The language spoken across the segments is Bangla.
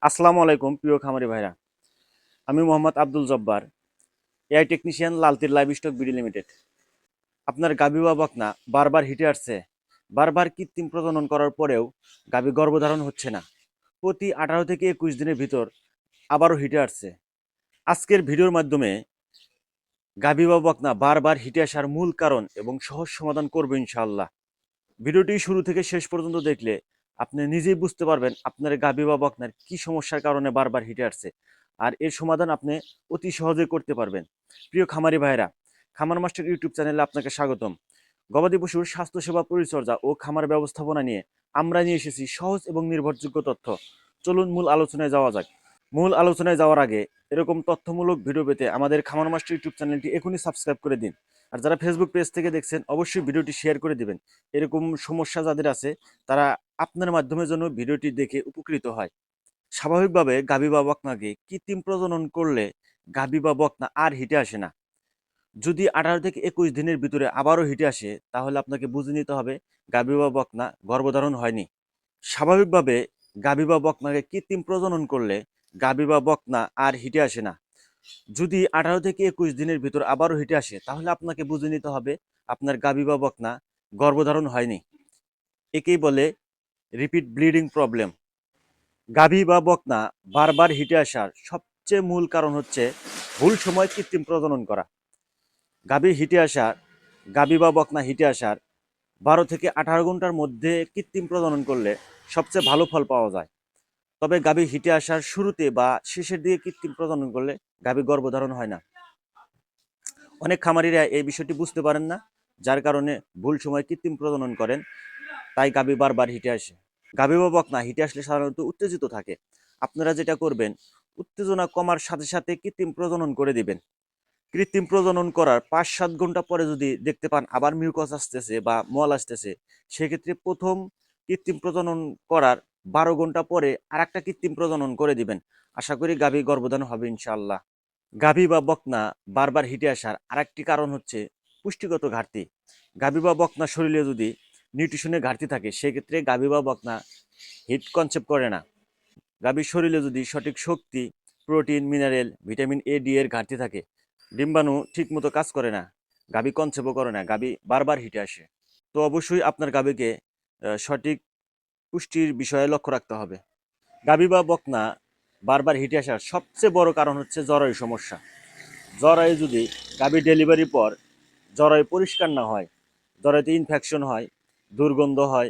আসসালামু আলাইকুম প্রিয় খামারি ভাইরা। আমি Mohammad Abdul Jabbar, AI technician, লালতির live stock BD limited. আপনার গাভী বা বকনা বারবার হিটে আসছে, বারবার কৃত্রিম প্রজনন করার পরেও গাভী গর্ভধারণ হচ্ছে না। প্রতি 18 থেকে 21 দিনের ভিতর আবারও হিটে আসছে। আজকের ভিডিওর মাধ্যমে গাভী বা বকনা বারবার হিটে আসার মূল কারণ এবং সহজ সমাধান করবো ইনশাআল্লাহ। ভিডিওটি শুরু থেকে শেষ পর্যন্ত দেখলে আপনি নিজেই বুঝতে পারবেন আপনার গাভী বা বকনার কি সমস্যার কারণে বারবার হিটে আসছে, আর এর সমাধান আপনি অতি সহজে করতে পারবেন। প্রিয় খামারি ভাইরা, খামার মাস্টার ইউটিউব চ্যানেলে আপনাকে স্বাগতম। গবাদি পশুর স্বাস্থ্যসেবা পরিচর্যা ও খামার ব্যবস্থাপনা নিয়ে আমরা নিয়ে এসেছি সহজ এবং নির্ভরযোগ্য তথ্য। চলুন মূল আলোচনায় যাওয়া যাক। মূল আলোচনায় যাওয়ার আগে এরকম তথ্যমূলক ভিডিও পেতে আমাদের খামার মাস্টার ইউটিউব চ্যানেলটি এখনই সাবস্ক্রাইব করে দিন। আর যারা ফেসবুক পেজ থেকে দেখছেন অবশ্যই ভিডিওটি শেয়ার করে দিবেন। এরকম সমস্যা যাদের আছে তারা আপনার মাধ্যমে যেন ভিডিওটি দেখে উপকৃত হয়। স্বাভাবিকভাবে গাভী বা বকনাকে কৃত্রিম প্রজনন করলে গাভী বা বকনা আর হিটে আসে না। যদি 18 থেকে 21 দিনের ভিতরে আবারও হিটে আসে তাহলে আপনাকে বুঝে নিতে হবে গাভী বা বকনা গর্ভধারণ হয়নি। স্বাভাবিকভাবে গাভী বা বকনাকে কৃত্রিম প্রজনন করলে গাভী বা বকনা আর হিটে আসে না। যদি 18 থেকে 21 দিনের ভিতর আবারও হিটে আসে তাহলে আপনাকে বুঝে নিতে হবে আপনার গাভী বা বকনা গর্ভধারণ হয়নি। একেই বলে রিপিট ব্লিডিং প্রবলেম। গাভী বা বকনা বারবার হিটে আসার সবচেয়ে মূল কারণ হচ্ছে ভুল সময় কৃত্রিম প্রজনন করা। গাভী হিটে আসার গাভী বা বকনা হিটে আসার 12 থেকে 18 ঘন্টার মধ্যে কৃত্রিম প্রজনন করলে সবচেয়ে ভালো ফল পাওয়া যায়। তবে গাভী হিটে আসার শুরুতে বা শেষের দিকে কৃত্রিম প্রজনন করলে গাভী গর্ভধারণ হয় না। অনেক খামারিরা এই বিষয়টি বুঝতে পারেন না, যার কারণে ভুল সময় কৃত্রিম প্রজনন করেন, তাই গাভী বারবার হিটে আসে। গাভী বা বকনা হিটে আসলে সাধারণত উত্তেজিত থাকে। আপনারা যেটা করবেন, উত্তেজনা কমার সাথে সাথে কৃত্রিম প্রজনন করে দিবেন। কৃত্রিম প্রজনন করার 5-7 ঘন্টা পরে যদি দেখতে পান আবার মিউকাস আসতেছে বা মল আসতেছে, সেক্ষেত্রে প্রথম কৃত্রিম প্রজনন করার 12 ঘন্টা পরে আর একটা কৃত্রিম প্রজনন করে দিবেন। আশা করি গাভী গর্ভধারণ হবে ইনশাআল্লাহ। গাভী বা বকনা বারবার হিটে আসার আরেকটি কারণ হচ্ছে পুষ্টিগত ঘাটতি। গাভী বা বকনা শরীরে যদি নিউট্রিশনের ঘাটতি থাকে সেক্ষেত্রে গাভী বা বকনা হিট কনসেপ্ট করে না। গাভীর শরীরে যদি সঠিক শক্তি, protein, mineral, vitamin A D এর ঘাটতি থাকে, ডিম্বাণু ঠিকমতো কাজ করে না, গাভী কনসেপ্টও করে না, গাভী বারবার হিটে আসে। তো অবশ্যই আপনার গাভীকে সঠিক পুষ্টির বিষয়ে লক্ষ্য রাখতে হবে। গাভী বা বকনা বারবার হিটে আসার সবচেয়ে বড় কারণ হচ্ছে জরায়ু সমস্যা। জরায়ু যদি গাভী ডেলিভারির পর জরায়ু পরিষ্কার না হয়, জরায়ুতে ইনফেকশন হয়, দুর্গন্ধ হয়,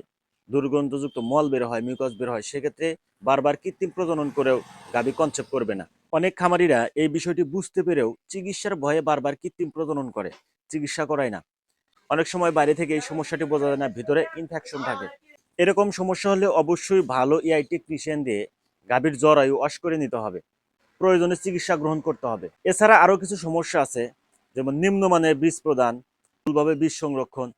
দুর্গন্ধযুক্ত মল বের হয়, মিউকাস বের হয়, সেক্ষেত্রে বারবার কৃত্রিম প্রজনন করেও গাভী কনসেপ্ট করবে না। অনেক খামারিরা এই বিষয়টি বুঝতে পেরেও চিকিৎসার ভয়ে বারবার কৃত্রিম প্রজনন করে, চিকিৎসা করায় না। অনেক সময় বাইরে থেকে এই সমস্যাটি বোঝা যায় না, ভিতরে ইনফেকশন থাকে। এরকম সমস্যা হলে অবশ্যই ভালো এআই টেকনিশিয়ান দিয়ে গাভীর জরায়ু ওয়াশ করে নিতে হবে, প্রয়োজনে চিকিৎসা গ্রহণ করতে হবে। এছাড়া আরও কিছু সমস্যা আছে, যেমন নিম্নমানের বীজ প্রদান, ভুলভাবে বীজ সংরক্ষণ,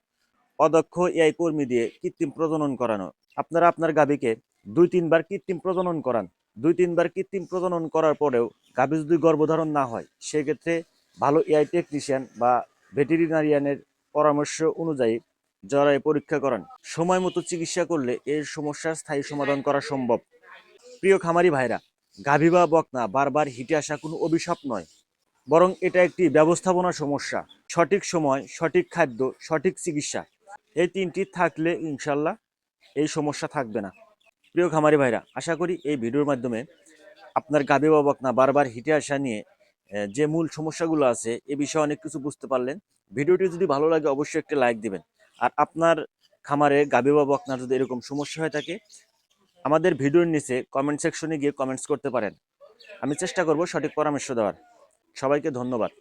অদক্ষ এআই কর্মী দিয়ে কৃত্রিম প্রজনন করানো। আপনারা আপনার গাভীকে 2-3 বার কৃত্রিম প্রজনন করান। 2-3 বার কৃত্রিম প্রজনন করার পরেও গাভী যদি গর্ভধারণ না হয়, সেক্ষেত্রে ভালো এআই টেকনিশিয়ান বা ভেটেরিনারিয়ানের পরামর্শ অনুযায়ী জরায়ু পরীক্ষা করান। সময় মতো চিকিৎসা করলে এর সমস্যার স্থায়ী সমাধান করা সম্ভব। প্রিয় খামারি ভাইরা, গাভী বা বকনা বারবার হিটে আসা কোনো অভিশাপ নয়, বরং এটা একটি ব্যবস্থাপনার সমস্যা। সঠিক সময়, সঠিক খাদ্য, সঠিক চিকিৎসা, এই তিনটি থাকলে ইনশাল্লাহ এই সমস্যা থাকবে না। প্রিয় খামারি ভাইরা, আশা করি এই ভিডিওর মাধ্যমে আপনার গাভী বা বকনা বারবার হিটে আসা নিয়ে যে মূল সমস্যাগুলো আছে এ বিষয়ে অনেক কিছু বুঝতে পারলেন। ভিডিওটি যদি ভালো লাগে অবশ্যই একটি লাইক দিবেন। আর আপনার খামারে গাভী বা বকনার যদি এরকম সমস্যা হয়ে থাকে, আমাদের ভিডিওর নিচে কমেন্ট সেকশনে গিয়ে কমেন্টস করতে পারেন। আমি চেষ্টা করব সঠিক পরামর্শ দেওয়ার। সবাইকে ধন্যবাদ।